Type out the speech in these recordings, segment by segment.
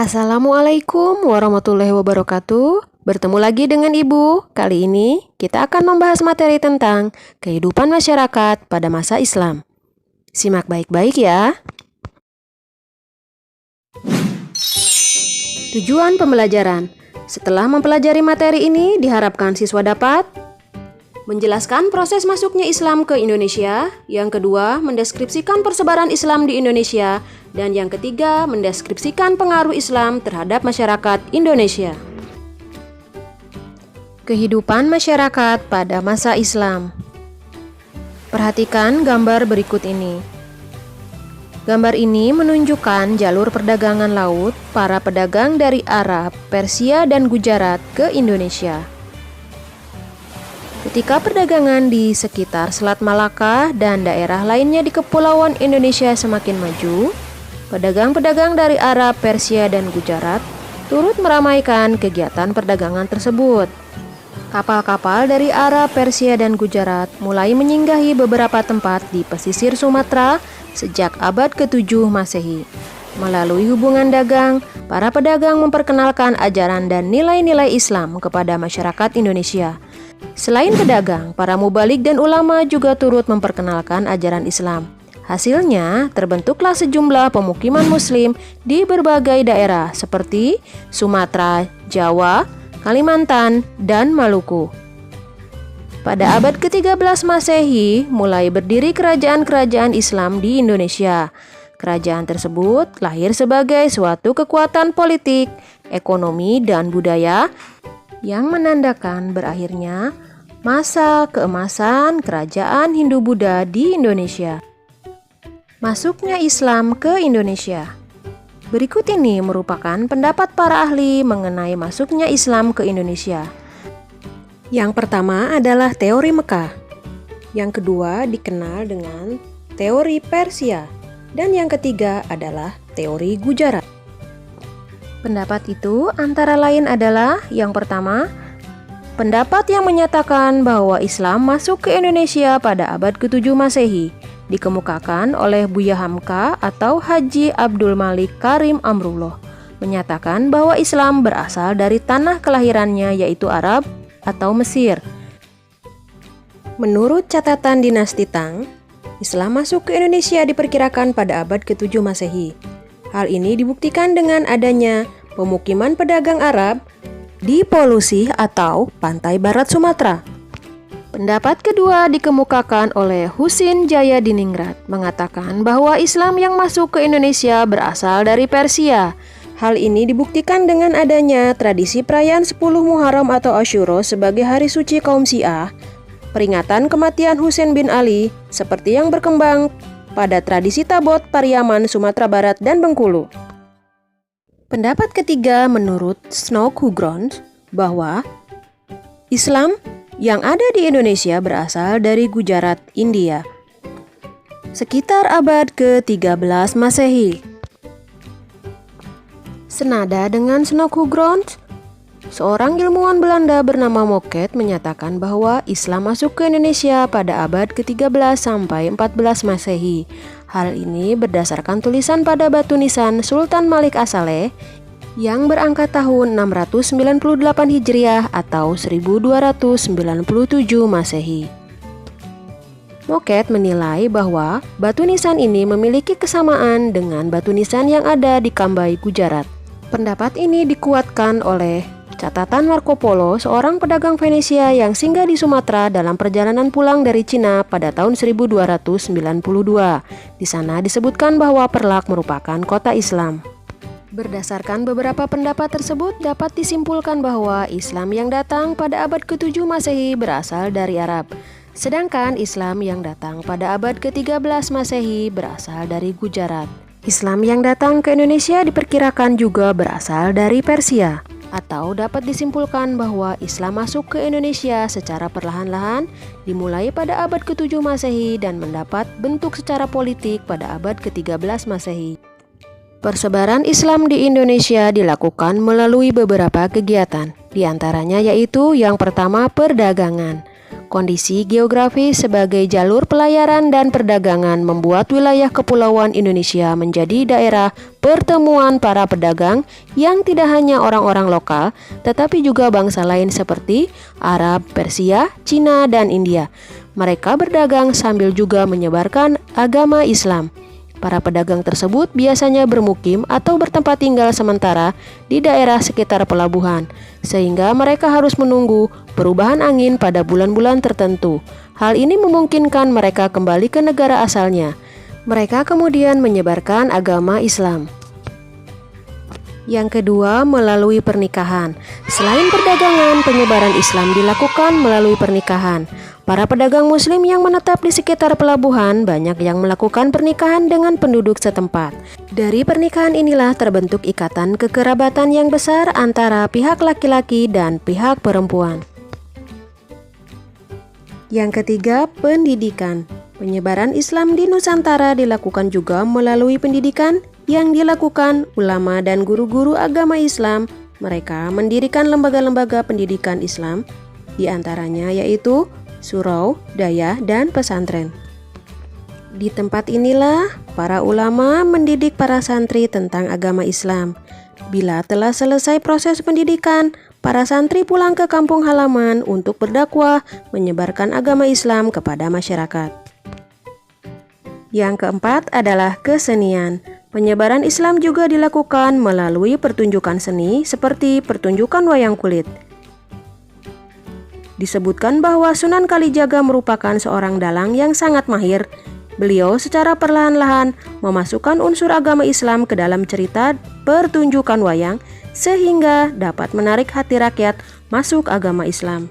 Assalamualaikum warahmatullahi wabarakatuh. Bertemu lagi dengan Ibu. Kali ini kita akan membahas materi tentang kehidupan masyarakat pada masa Islam. Simak baik-baik ya. Tujuan pembelajaran. Setelah mempelajari materi ini, diharapkan siswa dapat menjelaskan proses masuknya Islam ke Indonesia. Yang kedua, mendeskripsikan persebaran Islam di Indonesia. Dan yang ketiga, mendeskripsikan pengaruh Islam terhadap masyarakat Indonesia. Kehidupan masyarakat pada masa Islam. Perhatikan gambar berikut ini. Gambar ini menunjukkan jalur perdagangan laut para pedagang dari Arab, Persia, dan Gujarat ke Indonesia. Ketika perdagangan di sekitar Selat Malaka dan daerah lainnya di Kepulauan Indonesia semakin maju, pedagang-pedagang dari Arab, Persia, dan Gujarat turut meramaikan kegiatan perdagangan tersebut. Kapal-kapal dari Arab, Persia, dan Gujarat mulai menyinggahi beberapa tempat di pesisir Sumatera sejak abad ke-7 Masehi. Melalui hubungan dagang, para pedagang memperkenalkan ajaran dan nilai-nilai Islam kepada masyarakat Indonesia. Selain pedagang, para mubalik dan ulama juga turut memperkenalkan ajaran Islam. Hasilnya, terbentuklah sejumlah pemukiman Muslim di berbagai daerah seperti Sumatera, Jawa, Kalimantan, dan Maluku. Pada abad ke-13 Masehi, mulai berdiri kerajaan-kerajaan Islam di Indonesia. Kerajaan tersebut lahir sebagai suatu kekuatan politik, ekonomi, dan budaya yang menandakan berakhirnya masa keemasan kerajaan Hindu-Buddha di Indonesia. Masuknya Islam ke Indonesia. Berikut ini merupakan pendapat para ahli mengenai masuknya Islam ke Indonesia. Yang pertama adalah teori Mekah. Yang kedua dikenal dengan teori Persia. Dan yang ketiga adalah teori Gujarat. Pendapat itu antara lain adalah yang pertama, pendapat yang menyatakan bahwa Islam masuk ke Indonesia pada abad ke-7 Masehi, dikemukakan oleh Buya Hamka atau Haji Abdul Malik Karim Amrullah, menyatakan bahwa Islam berasal dari tanah kelahirannya yaitu Arab atau Mesir. Menurut catatan dinasti Tang, Islam masuk ke Indonesia diperkirakan pada abad ke-7 Masehi. Hal ini dibuktikan dengan adanya pemukiman pedagang Arab di Polusi atau pantai barat Sumatera. Pendapat kedua dikemukakan oleh Husin Jayadiningrat, mengatakan bahwa Islam yang masuk ke Indonesia berasal dari Persia. Hal ini dibuktikan dengan adanya tradisi perayaan 10 Muharram atau Asyura sebagai hari suci kaum Syiah, peringatan kematian Husain bin Ali, seperti yang berkembang pada tradisi Tabot, Pariaman, Sumatera Barat, dan Bengkulu. Pendapat ketiga menurut Snook Hugron bahwa Islam yang ada di Indonesia berasal dari Gujarat, India, sekitar abad ke-13 Masehi. Senada dengan Snook Hugron, seorang ilmuwan Belanda bernama Moket menyatakan bahwa Islam masuk ke Indonesia pada abad ke-13 sampai 14 Masehi. Hal ini berdasarkan tulisan pada batu nisan Sultan Malik As-Saleh yang berangka tahun 698 Hijriah atau 1297 Masehi. Moket menilai bahwa batu nisan ini memiliki kesamaan dengan batu nisan yang ada di Kambai, Gujarat. Pendapat ini dikuatkan oleh catatan Marco Polo, seorang pedagang Venesia yang singgah di Sumatera dalam perjalanan pulang dari Cina pada tahun 1292. Di sana disebutkan bahwa Perlak merupakan kota Islam. Berdasarkan beberapa pendapat tersebut, dapat disimpulkan bahwa Islam yang datang pada abad ke-7 Masehi berasal dari Arab, sedangkan Islam yang datang pada abad ke-13 Masehi berasal dari Gujarat. Islam yang datang ke Indonesia diperkirakan juga berasal dari Persia. Atau dapat disimpulkan bahwa Islam masuk ke Indonesia secara perlahan-lahan dimulai pada abad ke-7 Masehi dan mendapat bentuk secara politik pada abad ke-13 Masehi. Persebaran Islam di Indonesia dilakukan melalui beberapa kegiatan, di antaranya yaitu yang pertama perdagangan. Kondisi geografi sebagai jalur pelayaran dan perdagangan membuat wilayah kepulauan Indonesia menjadi daerah pertemuan para pedagang yang tidak hanya orang-orang lokal, tetapi juga bangsa lain seperti Arab, Persia, Cina, dan India. Mereka berdagang sambil juga menyebarkan agama Islam. Para pedagang tersebut biasanya bermukim atau bertempat tinggal sementara di daerah sekitar pelabuhan, sehingga mereka harus menunggu perubahan angin pada bulan-bulan tertentu. Hal ini memungkinkan mereka kembali ke negara asalnya. Mereka kemudian menyebarkan agama Islam. Yang kedua, melalui pernikahan. Selain perdagangan, penyebaran Islam dilakukan melalui pernikahan. Para pedagang muslim yang menetap di sekitar pelabuhan banyak yang melakukan pernikahan dengan penduduk setempat. Dari pernikahan inilah terbentuk ikatan kekerabatan yang besar antara pihak laki-laki dan pihak perempuan. Yang ketiga, pendidikan. Penyebaran Islam di Nusantara dilakukan juga melalui pendidikan yang dilakukan ulama dan guru-guru agama Islam. Mereka mendirikan lembaga-lembaga pendidikan Islam, di antaranya yaitu surau, daya, dan pesantren. Di tempat inilah para ulama mendidik para santri tentang agama Islam. Bila telah selesai proses pendidikan, para santri pulang ke kampung halaman untuk berdakwah menyebarkan agama Islam kepada masyarakat. Yang keempat adalah kesenian. Penyebaran Islam juga dilakukan melalui pertunjukan seni seperti pertunjukan wayang kulit. Disebutkan bahwa Sunan Kalijaga merupakan seorang dalang yang sangat mahir. Beliau secara perlahan-lahan memasukkan unsur agama Islam ke dalam cerita pertunjukan wayang sehingga dapat menarik hati rakyat masuk agama Islam.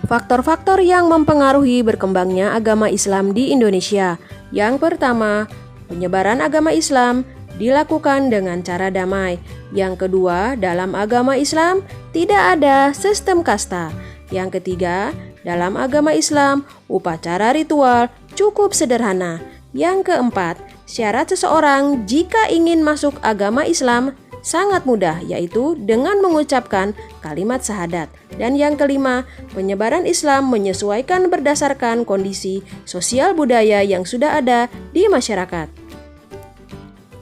Faktor-faktor yang mempengaruhi berkembangnya agama Islam di Indonesia. Yang pertama, penyebaran agama Islam dilakukan dengan cara damai. Yang kedua, dalam agama Islam tidak ada sistem kasta. Yang ketiga, dalam agama Islam upacara ritual cukup sederhana. Yang keempat, syarat seseorang jika ingin masuk agama Islam sangat mudah, yaitu dengan mengucapkan kalimat syahadat. Dan yang kelima, penyebaran Islam menyesuaikan berdasarkan kondisi sosial budaya yang sudah ada di masyarakat.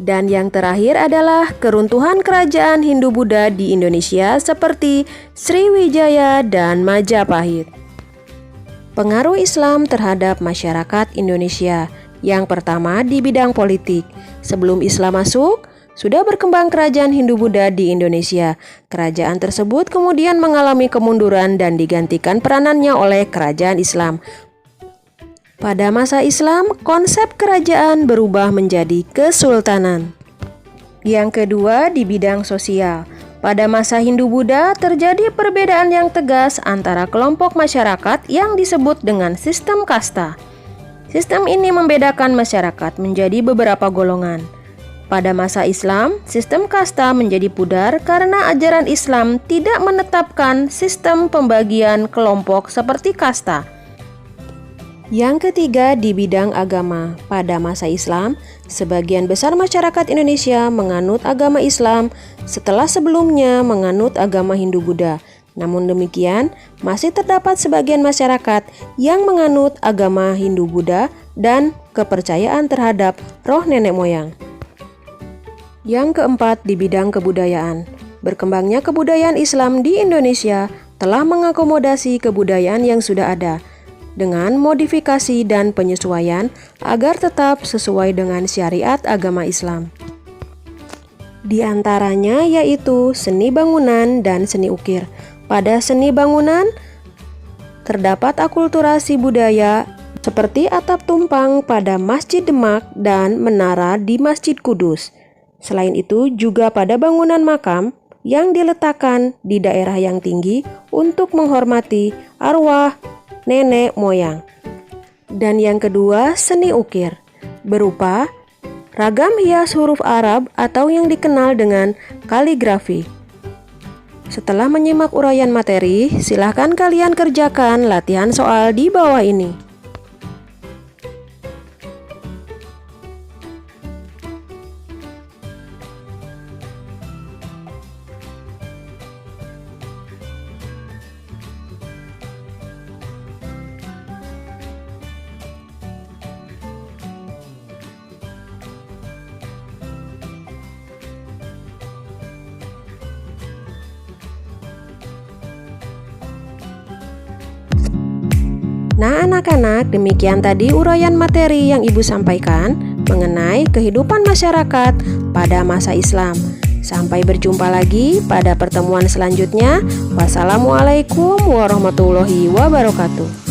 Dan yang terakhir adalah keruntuhan kerajaan Hindu-Buddha di Indonesia seperti Sriwijaya dan Majapahit. Pengaruh Islam terhadap masyarakat Indonesia. Yang pertama di bidang politik. Sebelum Islam masuk, sudah berkembang kerajaan Hindu-Buddha di Indonesia. Kerajaan tersebut kemudian mengalami kemunduran dan digantikan peranannya oleh kerajaan Islam. Pada masa Islam, konsep kerajaan berubah menjadi kesultanan. Yang kedua, di bidang sosial. Pada masa Hindu-Buddha terjadi perbedaan yang tegas antara kelompok masyarakat yang disebut dengan sistem kasta. Sistem ini membedakan masyarakat menjadi beberapa golongan. Pada masa Islam, sistem kasta menjadi pudar karena ajaran Islam tidak menetapkan sistem pembagian kelompok seperti kasta. Yang ketiga, di bidang agama. Pada masa Islam, sebagian besar masyarakat Indonesia menganut agama Islam setelah sebelumnya menganut agama Hindu-Buddha. Namun demikian, masih terdapat sebagian masyarakat yang menganut agama Hindu-Buddha dan kepercayaan terhadap roh nenek moyang. Yang keempat, di bidang kebudayaan. Berkembangnya kebudayaan Islam di Indonesia telah mengakomodasi kebudayaan yang sudah ada dengan modifikasi dan penyesuaian agar tetap sesuai dengan syariat agama Islam. Di antaranya yaitu seni bangunan dan seni ukir. Pada seni bangunan terdapat akulturasi budaya seperti atap tumpang pada Masjid Demak dan menara di Masjid Kudus. Selain itu juga pada bangunan makam yang diletakkan di daerah yang tinggi untuk menghormati arwah nenek moyang. Dan yang kedua, seni ukir berupa ragam hias huruf Arab atau yang dikenal dengan kaligrafi. Setelah menyimak uraian materi, silahkan kalian kerjakan latihan soal di bawah ini. Nah anak-anak, demikian tadi uraian materi yang Ibu sampaikan mengenai kehidupan masyarakat pada masa Islam. Sampai berjumpa lagi pada pertemuan selanjutnya. Wassalamualaikum warahmatullahi wabarakatuh.